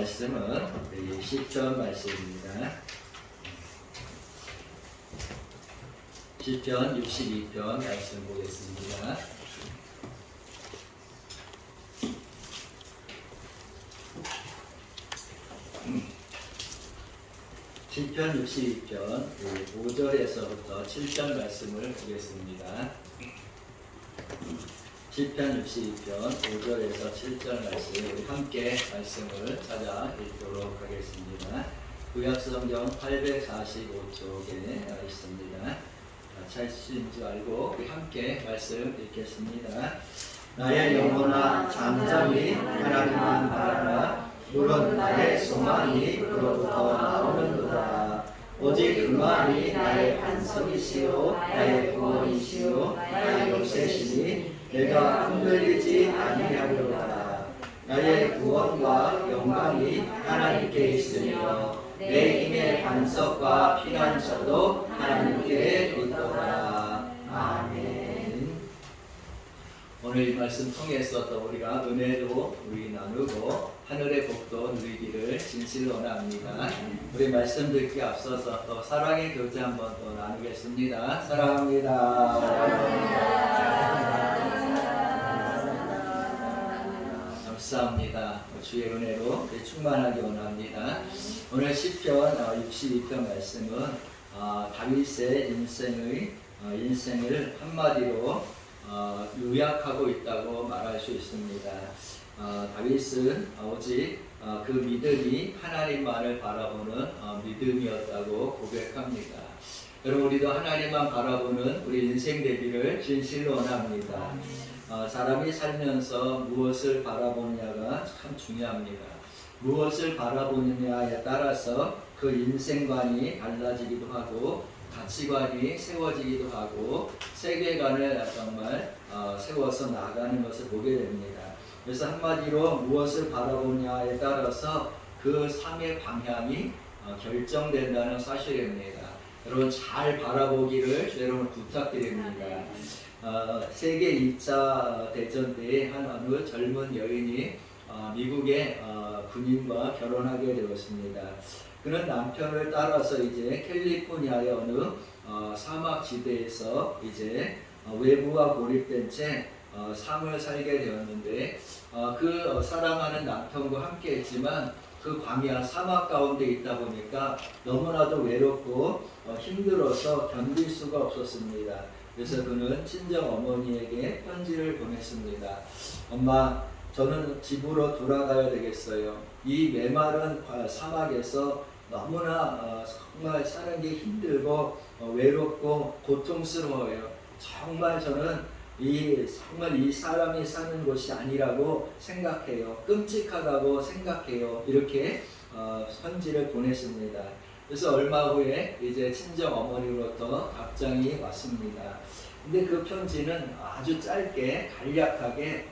말씀은 우리 시편 말씀입니다. 시편 62편 말씀 보겠습니다. 시편 62편 5절에서부터 7편 말씀을 보겠습니다. 시편 62편 5절에서 7절 말씀 우리 함께 말씀을 찾아 읽도록 하겠습니다. 구약성경 845쪽에 있습니다. 찾으신 줄 알고 우리 함께 말씀 읽겠습니다. 나의 영혼아 잠잠히 하나님만 바라라. 물은 나의 소망이 그로부터 나오는도다. 오직 그만이 나의 반석이시오 나의 구원이시오 나의 요새시니 내가 흔들리지 아니하리로다. 나의 구원과 영광이 하나님께 있으며 내 힘의 반석과 피난처도 하나님께 있도다. 아멘. 오늘 이 말씀 통해서 또 우리가 은혜도 우리 나누고 하늘의 복도 누리기를 진실로 원합니다. 우리 말씀 듣기 앞서서 또 사랑의 교제 한번 또 나누겠습니다. 사랑합니다. 감사합니다. 주의 은혜로 충만하기 원합니다. 오늘 시편 62편 말씀은 다윗의 인생을 한마디로 요약하고 있다고 말할 수 있습니다. 다윗은 오직 그 믿음이 하나님만을 바라보는 믿음이었다고 고백합니다. 여러분 우리도 하나님만 바라보는 우리 인생 되기를 진실로 원합니다. 사람이 살면서 무엇을 바라보느냐가 참 중요합니다. 무엇을 바라보느냐에 따라서 그 인생관이 달라지기도 하고 가치관이 세워지기도 하고 세계관을 정말 세워서 나아가는 것을 보게 됩니다. 그래서 한마디로 무엇을 바라보냐에 따라서 그 삶의 방향이 결정된다는 사실입니다. 여러분 잘 바라보기를 여러분 부탁드립니다. 세계 2차 대전 때에 한 어느 젊은 여인이 미국의 군인과 결혼하게 되었습니다. 그는 남편을 따라서 이제 캘리포니아의 어느 사막 지대에서 이제 외부와 고립된 채 삶을 살게 되었는데 그 사랑하는 남편과 함께 했지만 그 광야 사막 가운데 있다 보니까 너무나도 외롭고 힘들어서 견딜 수가 없었습니다. 그래서 그는 친정 어머니에게 편지를 보냈습니다. 엄마, 저는 집으로 돌아가야 되겠어요. 이 메마른 사막에서 너무나 정말 사는 게 힘들고 외롭고 고통스러워요. 정말 저는 정말 이 사람이 사는 곳이 아니라고 생각해요. 끔찍하다고 생각해요. 이렇게 편지를 보냈습니다. 그래서 얼마 후에 이제 친정 어머니로부터 답장이 왔습니다. 근데 그 편지는 아주 짧게 간략하게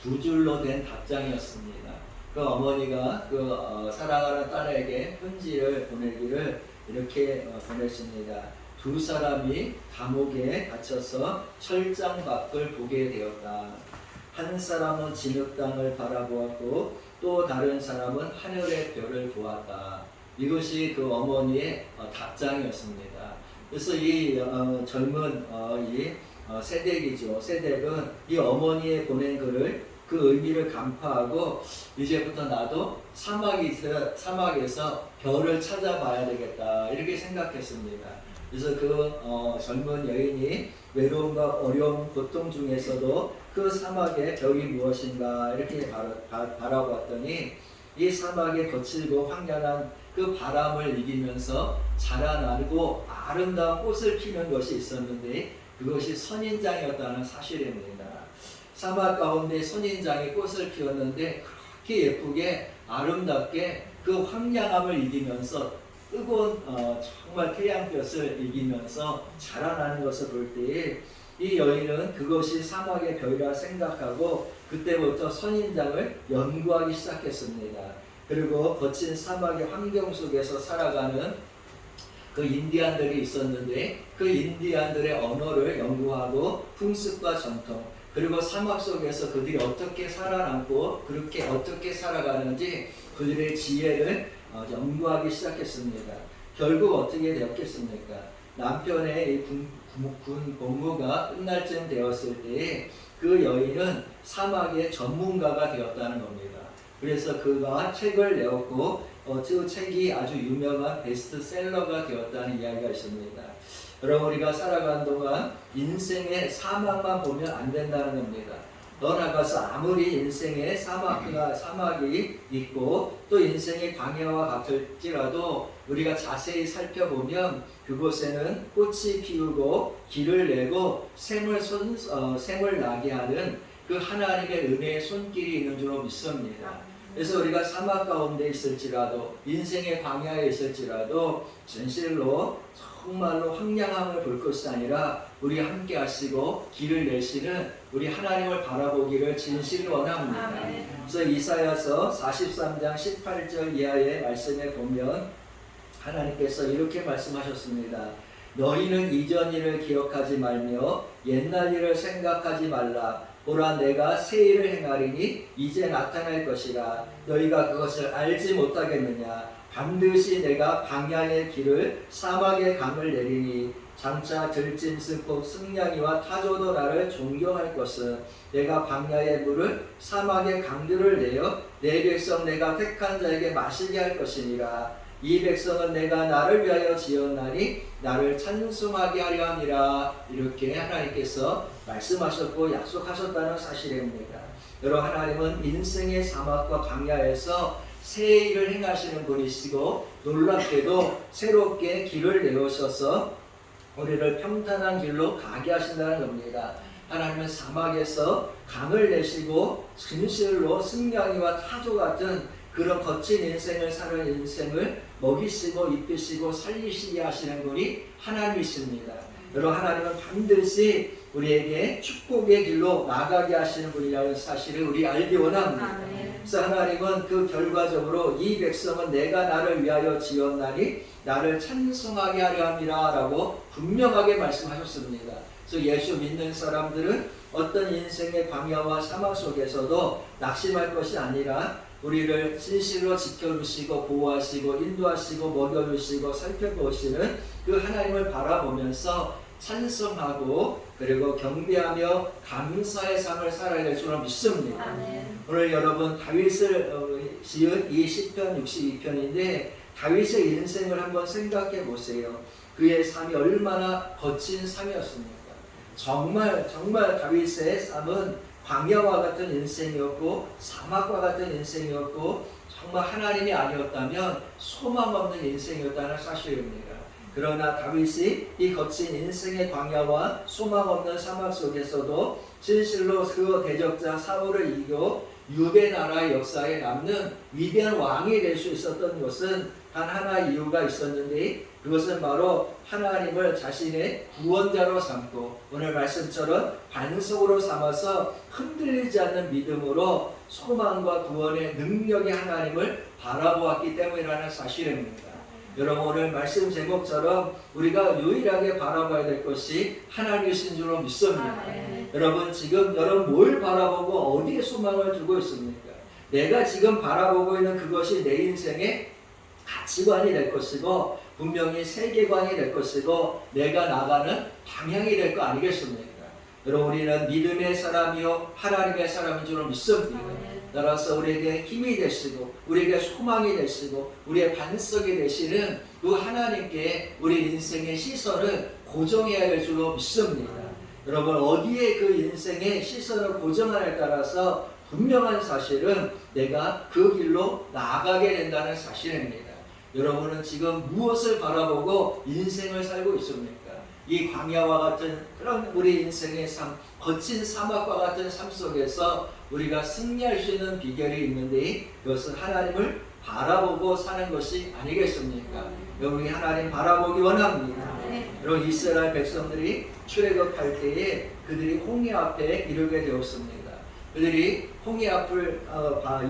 2줄로 된 답장이었습니다. 그 어머니가 그 사랑하는 딸에게 편지를 보내기를 이렇게 보냈습니다. 두 사람이 감옥에 갇혀서 철장 밖을 보게 되었다. 한 사람은 진흙 땅을 바라보았고 또 다른 사람은 하늘의 별을 보았다. 이것이 그 어머니의 답장이었습니다. 그래서 이 젊은 세덱이죠. 세덱은 이 어머니의 보낸 글을 그 의미를 간파하고 이제부터 나도 사막에서 별을 찾아봐야 되겠다 이렇게 생각했습니다. 그래서 그 젊은 여인이 외로움과 어려움, 고통 중에서도 그 사막의 별이 무엇인가 이렇게 바라봤더니 이 사막의 거칠고 황량한 그 바람을 이기면서 자라나고 아름다운 꽃을 피는 것이 있었는데 그것이 선인장이었다는 사실입니다. 사막 가운데 선인장이 꽃을 피웠는데 그렇게 예쁘게 아름답게 그 황량함을 이기면서 뜨거운 정말 태양볕을 이기면서 자라나는 것을 볼 때에 이 여인은 그것이 사막의 별이라 생각하고 그때부터 선인장을 연구하기 시작했습니다. 그리고 거친 사막의 환경 속에서 살아가는 그 인디안들이 있었는데 그 인디안들의 언어를 연구하고 풍습과 전통 그리고 사막 속에서 그들이 어떻게 살아남고 그렇게 어떻게 살아가는지 그들의 지혜를 연구하기 시작했습니다. 결국 어떻게 되었겠습니까? 남편의 군 복무가 끝날 쯤 되었을 때에 그 여인은 사막의 전문가가 되었다는 겁니다. 그래서 그가 책을 내었고 그 책이 아주 유명한 베스트셀러가 되었다는 이야기가 있습니다. 여러분, 우리가 살아가는 동안 인생의 사막만 보면 안 된다는 겁니다. 더 나아가서 아무리 인생에 사막이 있고 또 인생의 광야와 같을지라도 우리가 자세히 살펴보면 그곳에는 꽃이 피우고 길을 내고 샘을 나게 하는 그 하나님의 은혜의 손길이 있는 줄로 믿습니다. 그래서 우리가 사막 가운데 있을지라도 인생의 광야에 있을지라도 진실로 정말로 황량함을 볼 것이 아니라 우리 함께 하시고 길을 내시는 우리 하나님을 바라보기를 진실로 원합니다. 그래서 이사야서 43장 18절 이하의 말씀에 보면 하나님께서 이렇게 말씀하셨습니다. 너희는 이전 일을 기억하지 말며 옛날 일을 생각하지 말라. 보라, 내가 새 일을 행하리니 이제 나타날 것이라. 너희가 그것을 알지 못하겠느냐. 반드시 내가 광야의 길을 사막의 강을 내리니 장차 들짐승 승냥이와 타조도 나를 존경할 것은 내가 광야의 물을 사막의 강들을 내어 내 백성 내가 택한 자에게 마시게 할 것이니라. 이 백성은 내가 나를 위하여 지었나니 나를 찬송하게 하려 함이라. 이렇게 하나님께서 말씀하셨고 약속하셨다는 사실입니다. 여러분, 하나님은 인생의 사막과 광야에서 새 일을 행하시는 분이시고 놀랍게도 새롭게 길을 내오셔서 우리를 평탄한 길로 가게 하신다는 겁니다. 하나님은 사막에서 강을 내시고 진실로 승냥이와 타조 같은 그런 거친 인생을 사는 인생을 먹이시고 입히시고 살리시게 하시는 분이 하나님이십니다. 여러분, 하나님은 반드시 우리에게 축복의 길로 나가게 하시는 분이라는 사실을 우리 알기 원합니다. 그래서 하나님은 그 결과적으로 이 백성은 내가 나를 위하여 지었나니 나를 찬송하게 하려 함이라 라고 분명하게 말씀하셨습니다. 그래서 예수 믿는 사람들은 어떤 인생의 광야와 사막 속에서도 낙심할 것이 아니라 우리를 진실로 지켜주시고 보호하시고 인도하시고 먹여주시고 살펴보시는 그 하나님을 바라보면서 찬송하고 그리고 경배하며 감사의 삶을 살아야 될 줄로 믿습니다. 오늘 여러분 다윗을 지은 이 시편 62편인데 다윗의 인생을 한번 생각해 보세요. 그의 삶이 얼마나 거친 삶이었습니까? 정말 다윗의 삶은 광야와 같은 인생이었고 사막과 같은 인생이었고 정말 하나님이 아니었다면 소망 없는 인생이었다는 사실입니다. 그러나 다윗이 이 거친 인생의 광야와 소망 없는 사막 속에서도 진실로 그 대적자 사울을 이겨 유대 나라의 역사에 남는 위대한 왕이 될 수 있었던 것은 단 하나 이유가 있었는데 그것은 바로 하나님을 자신의 구원자로 삼고 오늘 말씀처럼 반석으로 삼아서 흔들리지 않는 믿음으로 소망과 구원의 능력의 하나님을 바라보았기 때문이라는 사실입니다. 여러분, 오늘 말씀 제목처럼 우리가 유일하게 바라봐야 될 것이 하나님이신 줄로 믿습니다. 여러분, 지금 여러분 뭘 바라보고 어디에 소망을 두고 있습니까? 내가 지금 바라보고 있는 그것이 내 인생의 가치관이 될 것이고 분명히 세계관이 될 것이고 내가 나가는 방향이 될 거 아니겠습니까? 여러분, 우리는 믿음의 사람이요 하나님의 사람인 줄로 믿습니다. 따라서 우리에게 힘이 되시고 우리에게 소망이 되시고 우리의 반석이 되시는 그 하나님께 우리 인생의 시선을 고정해야 될 줄로 믿습니다. 여러분, 어디에 그 인생의 시선을 고정하냐에 따라서 분명한 사실은 내가 그 길로 나아가게 된다는 사실입니다. 여러분은 지금 무엇을 바라보고 인생을 살고 있습니까? 이 광야와 같은 그런 우리 인생의 삶, 거친 사막과 같은 삶 속에서 우리가 승리할 수 있는 비결이 있는데 그것은 하나님을 바라보고 사는 것이 아니겠습니까? 여러분이 하나님 바라보기 원합니다. 여러분, 이스라엘 백성들이 출애굽할 때에 그들이 홍해 앞에 이르게 되었습니다. 그들이 홍해 앞을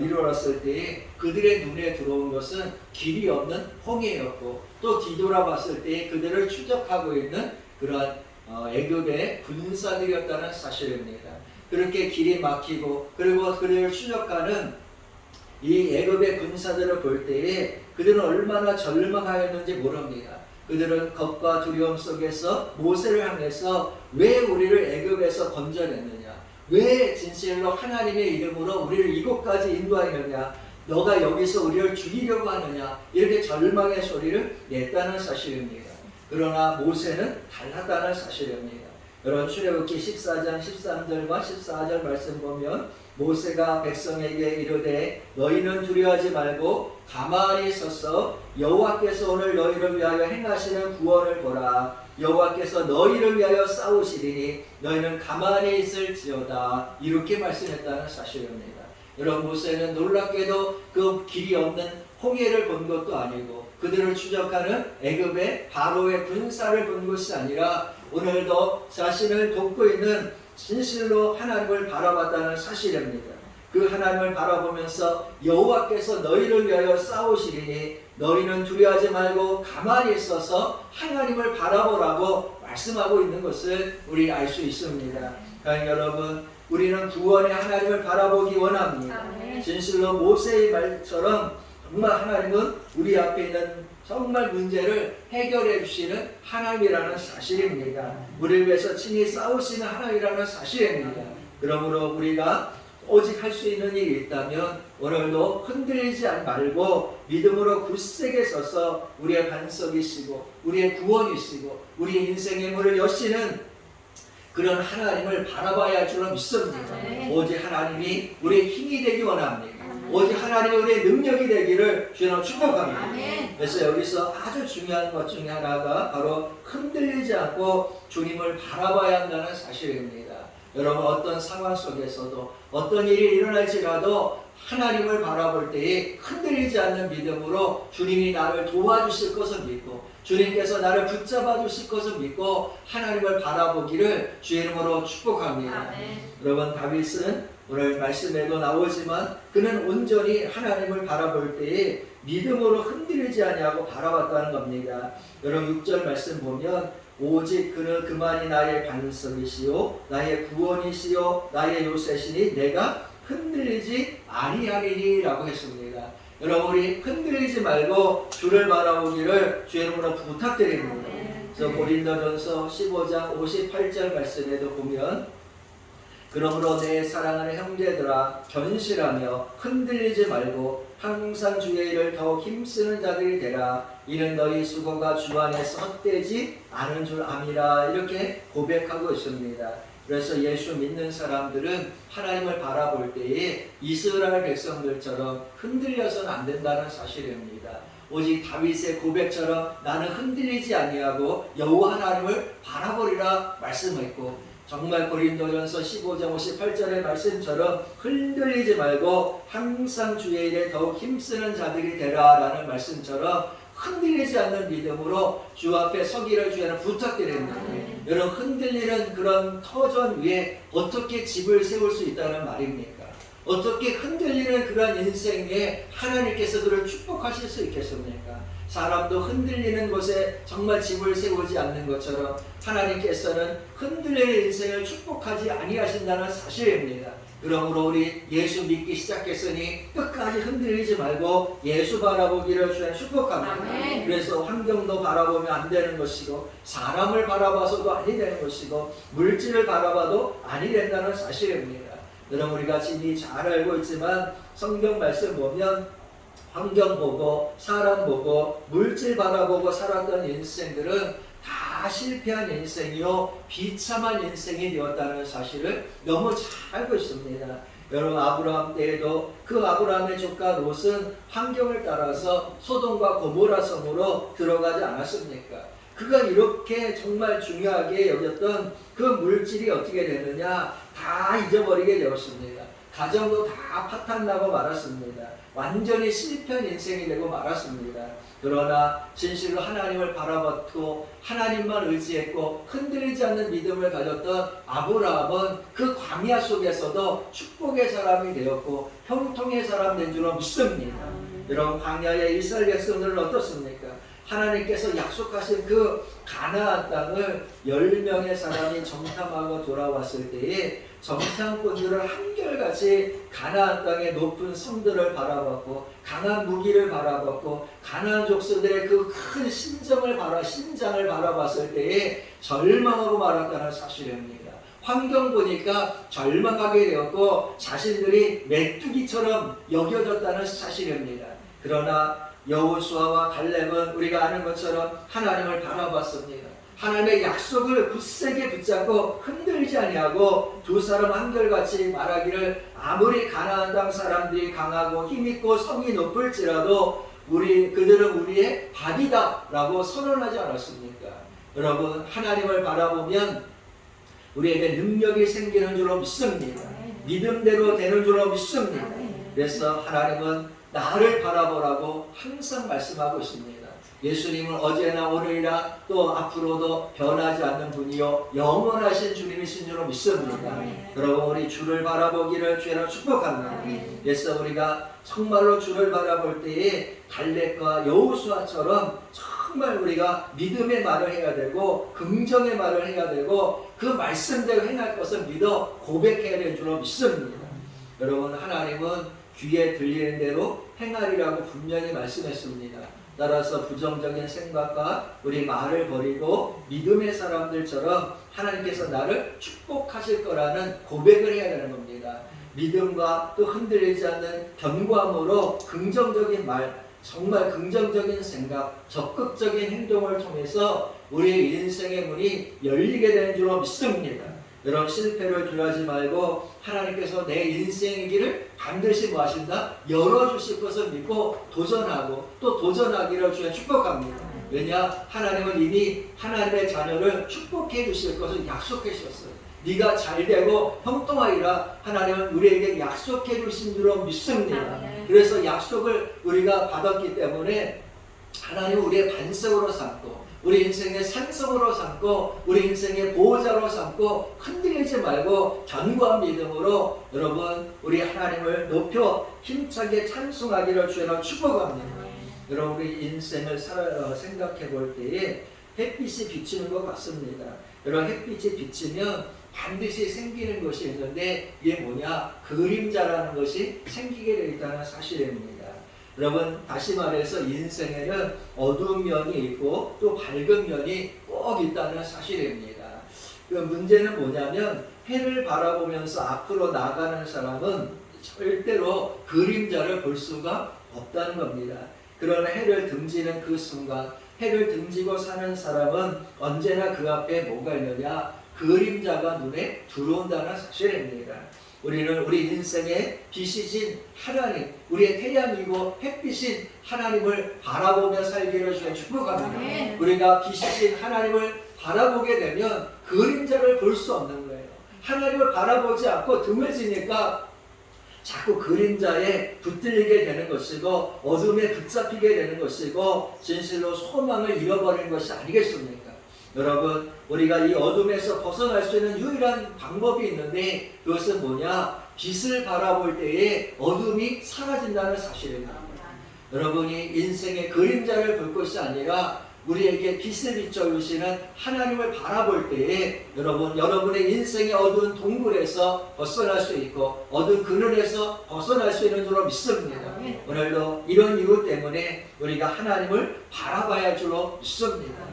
이르렀을 때에 그들의 눈에 들어온 것은 길이 없는 홍해였고 또 뒤돌아봤을 때에 그들을 추적하고 있는 그런 애굽의 군사들이었다는 사실입니다. 그렇게 길이 막히고 그리고 그들을 추적하는 이 애굽의 군사들을 볼 때에 그들은 얼마나 절망하였는지 모릅니다. 그들은 겁과 두려움 속에서 모세를 향해서 왜 우리를 애굽에서 건져냈느냐, 왜 진실로 하나님의 이름으로 우리를 이곳까지 인도하느냐, 너가 여기서 우리를 죽이려고 하느냐, 이렇게 절망의 소리를 냈다는 사실입니다. 그러나 모세는 달랐다는 사실입니다. 여러분 출애굽기 14장 13절과 14절 말씀 보면 모세가 백성에게 이르되 너희는 두려워하지 말고 가만히 서서 여호와께서 오늘 너희를 위하여 행하시는 구원을 보라. 여호와께서 너희를 위하여 싸우시리니 너희는 가만히 있을지어다. 이렇게 말씀했다는 사실입니다. 여러분 모세는 놀랍게도 그 길이 없는 홍해를 본 것도 아니고 그들을 추적하는 애굽의 바로의 군사를 본 것이 아니라 오늘도 자신을 돕고 있는 진실로 하나님을 바라봤다는 사실입니다. 그 하나님을 바라보면서 여호와께서 너희를 위하여 싸우시리니 너희는 두려워하지 말고 가만히 있어서 하나님을 바라보라고 말씀하고 있는 것을 우리 알 수 있습니다. 여러분 우리는 구원의 하나님을 바라보기 원합니다. 진실로 모세의 말처럼 정말 하나님은 우리 앞에 있는 정말 문제를 해결해 주시는 하나님이라는 사실입니다. 우리를 위해서 친히 싸우시는 하나님이라는 사실입니다. 그러므로 우리가 오직 할 수 있는 일이 있다면 오늘도 흔들리지 말고 믿음으로 굳세게 서서 우리의 반석이시고 우리의 구원이시고 우리 인생의 문을 여시는 그런 하나님을 바라봐야 할 줄로 믿습니다. 오직 하나님이 우리의 힘이 되기 원합니다. 오직 하나님이 우리의 능력이 되기를 주님 축복합니다. 그래서 여기서 아주 중요한 것 중에 하나가 바로 흔들리지 않고 주님을 바라봐야 한다는 사실입니다. 여러분 어떤 상황 속에서도 어떤 일이 일어날지라도 하나님을 바라볼 때에 흔들리지 않는 믿음으로 주님이 나를 도와주실 것을 믿고 주님께서 나를 붙잡아 주실 것을 믿고 하나님을 바라보기를 주의 이름으로 축복합니다. 여러분 다윗은 오늘 말씀에도 나오지만 그는 온전히 하나님을 바라볼 때에 믿음으로 흔들리지 아니하고 바라봤다는 겁니다. 여러분 6절 말씀 보면 오직 그는 그만이 나의 반석이시요 나의 구원이시요 나의 요새시니 내가 흔들리지 아니하리니 라고 했습니다. 여러분 우리 흔들리지 말고 주를 바라보기를 주의 이름으로 부탁드립니다. 그래서 고린도전서 15장 58절 말씀에도 보면 그러므로 내 사랑하는 형제들아 견실하며 흔들리지 말고 항상 주의 일을 더욱 힘쓰는 자들이 되라. 이는 너희 수고가 주 안에서 헛되지 않은 줄 암이라. 이렇게 고백하고 있습니다. 그래서 예수 믿는 사람들은 하나님을 바라볼 때에 이스라엘 백성들처럼 흔들려서는 안 된다는 사실입니다. 오직 다윗의 고백처럼 나는 흔들리지 아니하고 여호와 하나님을 바라보리라 말씀했고 정말 고린도전서 15장 58절의 말씀처럼 흔들리지 말고 항상 주의 일에 더욱 힘쓰는 자들이 되라 라는 말씀처럼 흔들리지 않는 믿음으로 주 앞에 서기를 주에는 부탁드립니다. 여러분 흔들리는 그런 터전 위에 어떻게 집을 세울 수 있다는 말입니까? 어떻게 흔들리는 그런 인생에 하나님께서 그를 축복하실 수 있겠습니까? 사람도 흔들리는 곳에 정말 집을 세우지 않는 것처럼 하나님께서는 흔들리는 인생을 축복하지 아니하신다는 사실입니다. 그러므로 우리 예수 믿기 시작했으니 끝까지 흔들리지 말고 예수 바라보기를 주님 축복합니다. 그래서 환경도 바라보면 안 되는 것이고 사람을 바라봐서도 아니 되는 것이고 물질을 바라봐도 아니 된다는 사실입니다. 여러분 우리가 이미 잘 알고 있지만 성경 말씀 보면 환경 보고 사람 보고 물질 바라보고 살았던 인생들은 다 실패한 인생이요 비참한 인생이 되었다는 사실을 너무 잘 알고 있습니다. 여러분 아브라함 때에도 그 아브라함의 조카 롯은 환경을 따라서 소돔과 고모라 성으로 들어가지 않았습니까? 그가 이렇게 정말 중요하게 여겼던 그 물질이 어떻게 되느냐 다 잊어버리게 되었습니다. 가정도 다 파탄나고 말았습니다. 완전히 실패한 인생이 되고 말았습니다. 그러나 진실로 하나님을 바라봤고 하나님만 의지했고 흔들리지 않는 믿음을 가졌던 아브라함은 그 광야 속에서도 축복의 사람이 되었고 형통의 사람 된 줄로 믿습니다. 여러분 광야의 이스라엘 백성들은 어떻습니까? 하나님께서 약속하신 그 가나안 땅을 10명의 사람이 정탐하고 돌아왔을 때에 정탐꾼들은 한결같이 가나안 땅의 높은 성들을 바라봤고 강한 무기를 바라봤고 가나안 족속들의 그 큰 신장을 바라봤을 때에 절망하고 말았다는 사실입니다. 환경 보니까 절망하게 되었고 자신들이 메뚜기처럼 여겨졌다는 사실입니다. 그러나 여호수아와 갈렙은 우리가 아는 것처럼 하나님을 바라봤습니다. 하나님의 약속을 굳세게 붙잡고 흔들리지 아니하고 두 사람 한결같이 말하기를 아무리 가나안 땅 사람들이 강하고 힘있고 성이 높을지라도 그들은 우리의 밥이다 라고 선언하지 않았습니까? 여러분, 하나님을 바라보면 우리에게 능력이 생기는 줄로 믿습니다. 믿음대로 되는 줄로 믿습니다. 그래서 하나님은 나를 바라보라고 항상 말씀하고 있습니다. 예수님은 어제나 오늘이나 또 앞으로도 변하지 않는 분이요 영원하신 주님이신 줄로 믿습니다. 여러분, 우리 주를 바라보기를 주로 축복합니다. 그래서 우리가 정말로 주를 바라볼 때에 갈렙과 여호수아처럼 정말 우리가 믿음의 말을 해야 되고 긍정의 말을 해야 되고 그 말씀대로 행할 것을 믿어 고백해야 될 줄로 믿습니다. 여러분, 하나님은 귀에 들리는 대로 행하리라고 분명히 말씀했습니다. 따라서 부정적인 생각과 우리 말을 버리고 믿음의 사람들처럼 하나님께서 나를 축복하실 거라는 고백을 해야 되는 겁니다. 믿음과 또 흔들리지 않는 견고함으로 긍정적인 말, 정말 긍정적인 생각, 적극적인 행동을 통해서 우리의 인생의 문이 열리게 되는 줄로 믿습니다. 여러분, 실패를 두려워하지 말고 하나님께서 내 인생의 길을 반드시 뭐 하신다? 열어주실 것을 믿고 도전하고 또 도전하기를 주여 축복합니다. 왜냐? 하나님은 이미 하나님의 자녀를 축복해 주실 것을 약속해 주셨어요. 네가 잘되고 형통하리라 하나님은 우리에게 약속해 주신 줄로 믿습니다. 그래서 약속을 우리가 받았기 때문에 하나님은 우리의 반석으로 삼고 우리 인생의 산성으로 삼고 우리 인생의 보호자로 삼고 흔들리지 말고 견고한 믿음으로 여러분 우리 하나님을 높여 힘차게 찬송하기를 주여 축복합니다. 여러분, 우리 인생을 생각해 볼 때에 햇빛이 비치는 것 같습니다. 여러분, 햇빛이 비치면 반드시 생기는 것이 있는데 이게 뭐냐? 그림자라는 것이 생기게 되어 있다는 사실입니다. 여러분, 다시 말해서 인생에는 어두운 면이 있고 또 밝은 면이 꼭 있다는 사실입니다. 그 문제는 뭐냐면 해를 바라보면서 앞으로 나가는 사람은 절대로 그림자를 볼 수가 없다는 겁니다. 그러나 해를 등지는 그 순간, 해를 등지고 사는 사람은 언제나 그 앞에 뭐가 있느냐? 그림자가 눈에 들어온다는 사실입니다. 우리는 우리 인생의 빛이신 하나님, 우리의 태양이고 햇빛인 하나님을 바라보며 살기를 주여 축복합니다. 우리가 빛이신 하나님을 바라보게 되면 그림자를 볼 수 없는 거예요. 하나님을 바라보지 않고 등을 지니까 자꾸 그림자에 붙들리게 되는 것이고 어둠에 붙잡히게 되는 것이고 진실로 소망을 잃어버리는 것이 아니겠습니까? 여러분, 우리가 이 어둠에서 벗어날 수 있는 유일한 방법이 있는데 그것은 뭐냐? 빛을 바라볼 때에 어둠이 사라진다는 사실입니다. 여러분이 인생의 그림자를 볼 것이 아니라 우리에게 빛을 비춰주시는 하나님을 바라볼 때에 여러분의 인생의 어두운 동굴에서 벗어날 수 있고 어두운 그늘에서 벗어날 수 있는 줄로 믿습니다. 오늘도 이런 이유 때문에 우리가 하나님을 바라봐야 할 줄로 믿습니다.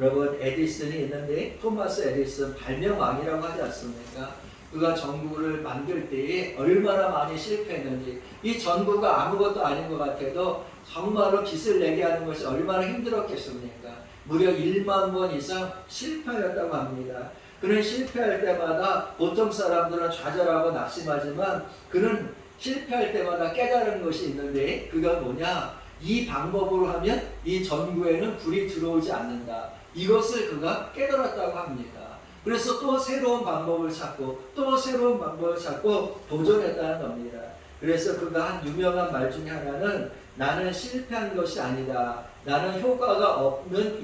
여러분, 에디슨이 있는데 토마스 에디슨 발명왕이라고 하지 않습니까? 그가 전구를 만들 때에 얼마나 많이 실패했는지, 이 전구가 아무것도 아닌 것 같아도 정말로 빛을 내게 하는 것이 얼마나 힘들었겠습니까? 무려 1만 번 이상 실패하였다고 합니다. 그는 실패할 때마다 보통 사람들은 좌절하고 낙심하지만 그는 실패할 때마다 깨달은 것이 있는데 그건 뭐냐? 이 방법으로 하면 이 전구에는 불이 들어오지 않는다. 이것을 그가 깨달았다고 합니다. 그래서 또 새로운 방법을 찾고 또 새로운 방법을 찾고 도전했다는 겁니다. 그래서 그가 한 유명한 말 중에 하나는 나는 실패한 것이 아니다. 나는 효과가 없는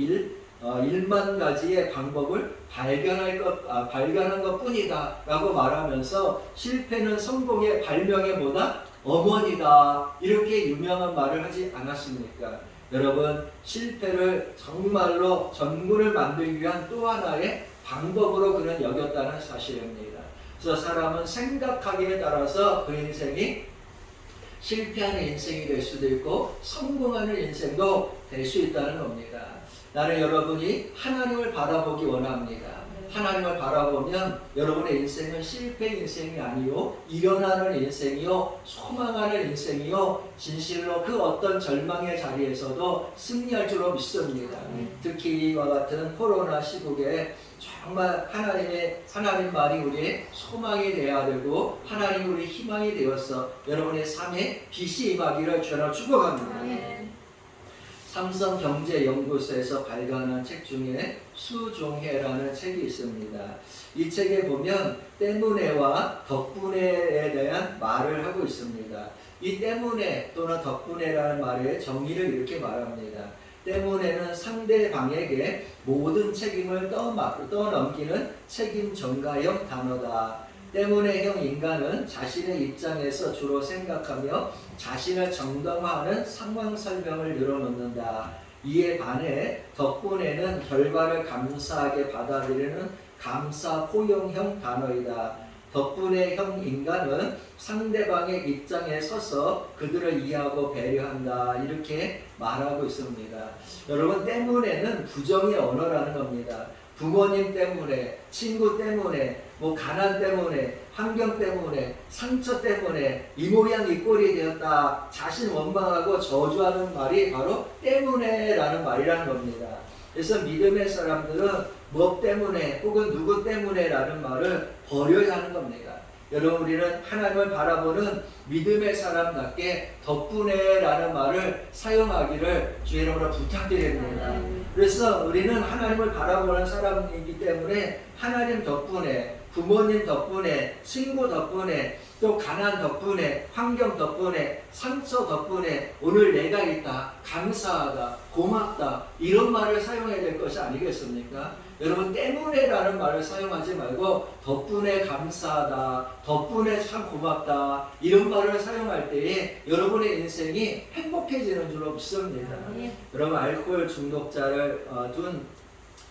1만 가지의 방법을 발견한 것 뿐이다. 라고 말하면서 실패는 성공의 발명의 뭐다? 어머니다. 이렇게 유명한 말을 하지 않았습니까? 여러분 실패를 정말로 전구를 만들기 위한 또 하나의 방법으로 그는 여겼다는 사실입니다. 그래서 사람은 생각하기에 따라서 그 인생이 실패하는 인생이 될 수도 있고 성공하는 인생도 될 수 있다는 겁니다. 나는 여러분이 하나님을 바라보기 원합니다. 하나님을 바라보면 여러분의 인생은 실패 인생이 아니요 일어나는 인생이요 소망하는 인생이요 진실로 그 어떤 절망의 자리에서도 승리할 줄로 믿습니다. 특히 이와 같은 코로나 시국에 정말 하나님 말이 우리의 소망이 되어야 되고 하나님 우리 희망이 되어서 여러분의 삶에 빛이 임하기를 주로 축복합니다. 삼성경제연구소에서 발간한 책 중에 수종해라는 책이 있습니다. 이 책에 보면 때문에와 덕분에에 대한 말을 하고 있습니다. 이 때문에 또는 덕분에라는 말의 정의를 이렇게 말합니다. 때문에는 상대방에게 모든 책임을 떠넘기는 책임 전가형 단어다. 때문에형 인간은 자신의 입장에서 주로 생각하며 자신을 정당화하는 상황 설명을 늘어놓는다. 이에 반해 덕분에는 결과를 감사하게 받아들이는 감사 포용형 단어이다. 덕분에형 인간은 상대방의 입장에 서서 그들을 이해하고 배려한다. 이렇게 말하고 있습니다. 여러분 때문에는 부정의 언어라는 겁니다. 부모님 때문에, 친구 때문에, 가난 때문에, 환경 때문에, 상처 때문에 이 모양 이 꼴이 되었다. 자신 원망하고 저주하는 말이 바로 때문에라는 말이라는 겁니다. 그래서 믿음의 사람들은 뭐 때문에 혹은 누구 때문에라는 말을 버려야 하는 겁니다. 여러분 우리는 하나님을 바라보는 믿음의 사람답게 덕분에라는 말을 사용하기를 주의 이름으로 부탁드립니다. 그래서 우리는 하나님을 바라보는 사람이기 때문에 하나님 덕분에, 부모님 덕분에, 친구 덕분에, 또 가난 덕분에, 환경 덕분에, 상처 덕분에 오늘 내가 있다, 감사하다, 고맙다 이런 말을 사용해야 될 것이 아니겠습니까? 여러분 때문에라는 말을 사용하지 말고 덕분에 감사하다, 덕분에 참 고맙다 이런 말을 사용할 때에 여러분의 인생이 행복해지는 줄로 믿습니다. 여러분 알코올 중독자를 둔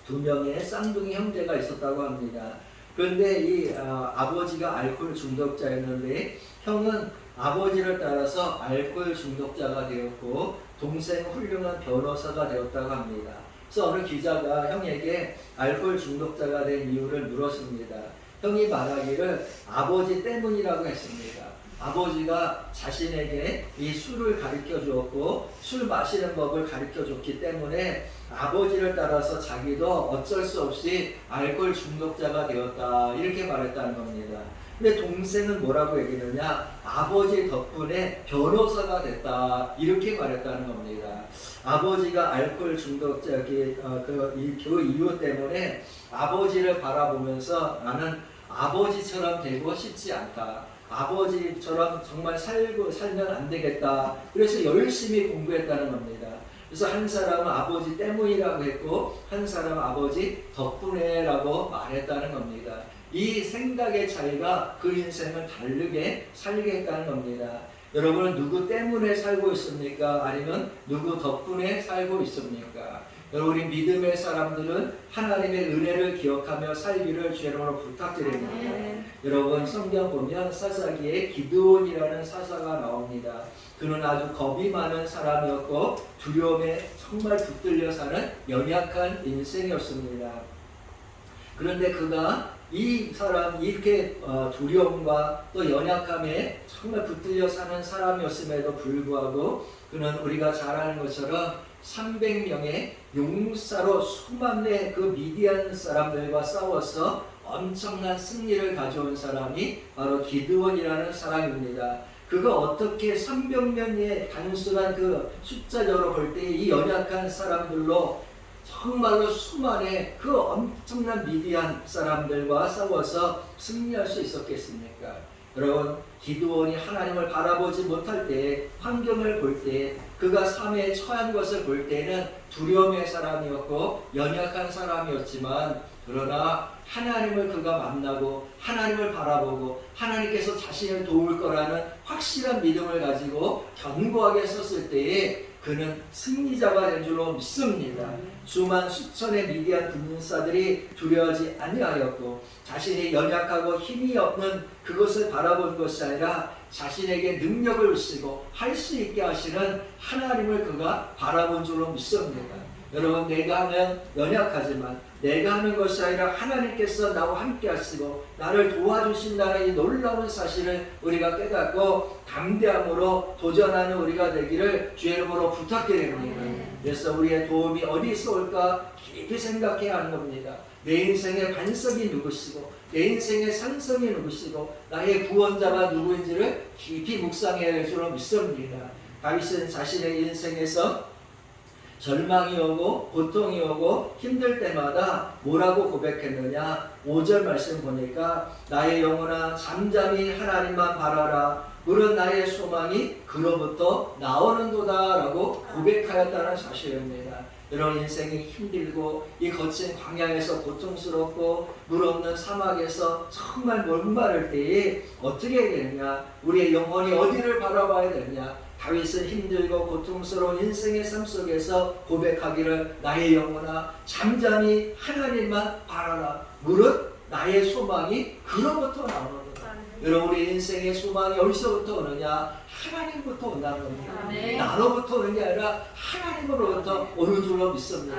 두 명의 쌍둥이 형제가 있었다고 합니다. 그런데 이 아버지가 알코올 중독자였는데 형은 아버지를 따라서 알코올 중독자가 되었고 동생은 훌륭한 변호사가 되었다고 합니다. 그래서 어느 기자가 형에게 알코올 중독자가 된 이유를 물었습니다. 형이 말하기를 아버지 때문이라고 했습니다. 아버지가 자신에게 이 술을 가르쳐 주었고 술 마시는 법을 가르쳐 줬기 때문에 아버지를 따라서 자기도 어쩔 수 없이 알코올 중독자가 되었다 이렇게 말했다는 겁니다. 근데 동생은 뭐라고 얘기했느냐? 아버지 덕분에 변호사가 됐다 이렇게 말했다는 겁니다. 아버지가 알코올 중독자기 그 이유 때문에 아버지를 바라보면서 나는 아버지처럼 되고 싶지 않다. 아버지처럼 정말 살면 안 되겠다. 그래서 열심히 공부했다는 겁니다. 그래서 한 사람은 아버지 때문이라고 했고 한 사람은 아버지 덕분에라고 말했다는 겁니다. 이 생각의 차이가 그 인생을 다르게 살게 했다는 겁니다. 여러분은 누구 때문에 살고 있습니까? 아니면 누구 덕분에 살고 있습니까? 여러분 우리 믿음의 사람들은 하나님의 은혜를 기억하며 살기를 주의 이름으로 부탁드립니다. 여러분 성경 보면 사사기에 기드온이라는 사사가 나옵니다. 그는 아주 겁이 많은 사람이었고 두려움에 정말 붙들려 사는 연약한 인생이었습니다. 그런데 그가 이 사람 이렇게 두려움과 또 연약함에 정말 붙들려 사는 사람이었음에도 불구하고 그는 우리가 잘 아는 것처럼 300명의 용사로 수만의 그 미디안 사람들과 싸워서 엄청난 승리를 가져온 사람이 바로 기드온이라는 사람입니다. 그가 어떻게 300명의 단순한 그 숫자적으로 볼 때 이 연약한 사람들로 정말로 수만의 그 엄청난 미디안 사람들과 싸워서 승리할 수 있었겠습니까? 여러분 기드온이 하나님을 바라보지 못할 때 환경을 볼 때 그가 삶에 처한 것을 볼 때는 두려움의 사람이었고 연약한 사람이었지만 그러나 하나님을 그가 만나고 하나님을 바라보고 하나님께서 자신을 도울 거라는 확실한 믿음을 가지고 견고하게 섰을 때에 그는 승리자가 된 줄로 믿습니다. 수만 수천의 미디안 군사들이 두려워하지 아니하였고 자신이 연약하고 힘이 없는 그것을 바라본 것이 아니라 자신에게 능력을 주시고 할 수 있게 하시는 하나님을 그가 바라본 줄로 믿습니다. 여러분, 내가 하면 연약하지만 내가 하는 것이 아니라 하나님께서 나와 함께 하시고 나를 도와주신다는 이 놀라운 사실을 우리가 깨닫고 담대함으로 도전하는 우리가 되기를 주의 이름으로 부탁드립니다. 그래서 우리의 도움이 어디서 올까 깊이 생각해야 하는 겁니다. 내 인생의 반석이 누구시고 내 인생의 산성이 누구시고 나의 구원자가 누구인지를 깊이 묵상해야 할 줄로 믿습니다. 다윗은 자신의 인생에서 절망이 오고 고통이 오고 힘들 때마다 뭐라고 고백했느냐? 5절 말씀 보니까 나의 영혼아 잠잠히 하나님만 바라라. 물은 나의 소망이 그로부터 나오는도다 라고 고백하였다는 사실입니다. 이런 인생이 힘들고 이 거친 광야에서 고통스럽고 물 없는 사막에서 정말 목마를 때에 어떻게 해야 되느냐? 우리의 영혼이 어디를 바라봐야 되느냐? 다윗은 힘들고 고통스러운 인생의 삶 속에서 고백하기를 나의 영혼아 잠잠히 하나님만 바라라. 무릇 나의 소망이 그로부터 나오는도다. 여러분, 우리 인생의 소망이 어디서부터 오느냐? 하나님부터 온다는 겁니다. 나로부터 오는 게 아니라 하나님으로부터 오는 줄로 믿습니다.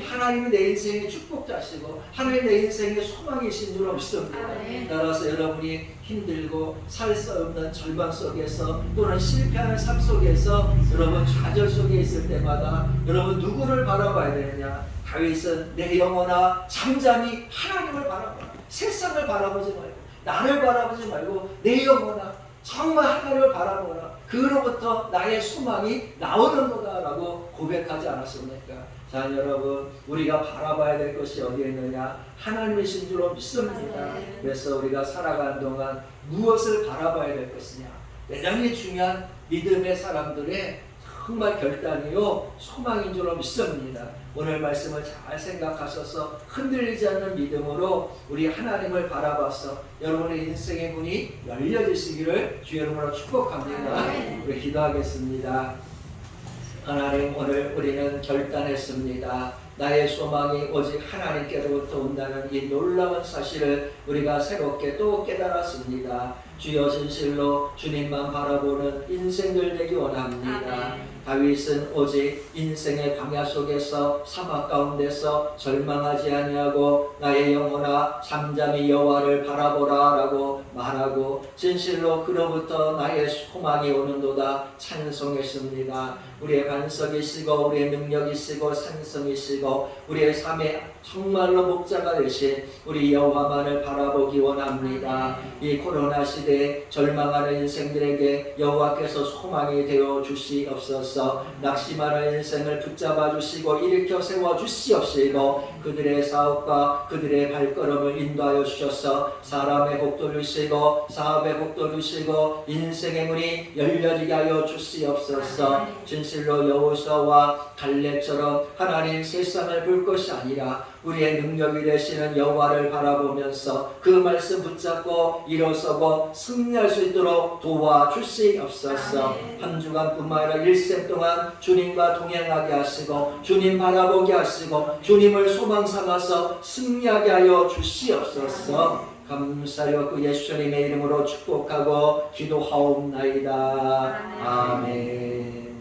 하나님이 내 인생의 축복자시고 하나님 내 인생의 소망이신 줄로 믿습니다. 따라서 여러분이 힘들고 살 수 없는 절망 속에서 또는 실패하는 삶 속에서 여러분 좌절 속에 있을 때마다 여러분 누구를 바라봐야 되느냐? 다윗은 내 영혼아 잠잠히 하나님을 바라봐라. 세상을 바라보지 말고 나를 바라보지 말고 내 영혼아 정말 하나님을 바라보라. 그로부터 나의 소망이 나오는도다 라고 고백하지 않았습니까? 자, 여러분, 우리가 바라봐야 될 것이 어디에 있느냐? 하나님이신 줄로 믿습니다. 그래서 우리가 살아가는 동안 무엇을 바라봐야 될 것이냐? 대단히 중요한 믿음의 사람들의 정말 결단이요 소망인 줄로 믿습니다. 오늘 말씀을 잘 생각하셔서 흔들리지 않는 믿음으로 우리 하나님을 바라봐서 여러분의 인생의 문이 열려지시기를 주의 이름으로 축복합니다. 우리 기도하겠습니다. 하나님, 오늘 우리는 결단했습니다. 나의 소망이 오직 하나님께로부터 온다는 이 놀라운 사실을 우리가 새롭게 또 깨달았습니다. 주여, 진실로 주님만 바라보는 인생들 되기 원합니다. 다윗은 오직 인생의 광야 속에서 사막 가운데서 절망하지 아니하고 나의 영혼아 잠잠히 여호와를 바라보라 라고 말하고 진실로 그로부터 나의 소망이 오는도다 찬송했습니다. 우리의 반석이시고 우리의 능력이시고 산성이시고 우리의 삶의 정말로 목자가 되신 우리 여호와만을 바라보기 원합니다. 이 코로나 시대에 절망하는 인생들에게 여호와께서 소망이 되어 주시옵소서. 낙심하는 인생을 붙잡아 주시고 일으켜 세워 주시옵시고 그들의 사업과 그들의 발걸음을 인도하여 주셔서 사람의 복도 주시고 사업의 복도 주시고 인생의 문이 열려지게 하여 주시옵소서. 진실로 여호수아와 갈렙처럼 하나님 세상을 볼 것이 아니라 우리의 능력이 되시는 여호와를 바라보면서 그 말씀 붙잡고 일어서고 승리할 수 있도록 도와주시옵소서. 한 주간뿐만 아니라 일생 동안 주님과 동행하게 하시고 주님 바라보게 하시고 주님을 소망 삼아서 승리하게 하여 주시옵소서. 감사드리고 예수님의 이름으로 축복하고 기도하옵나이다. 아멘.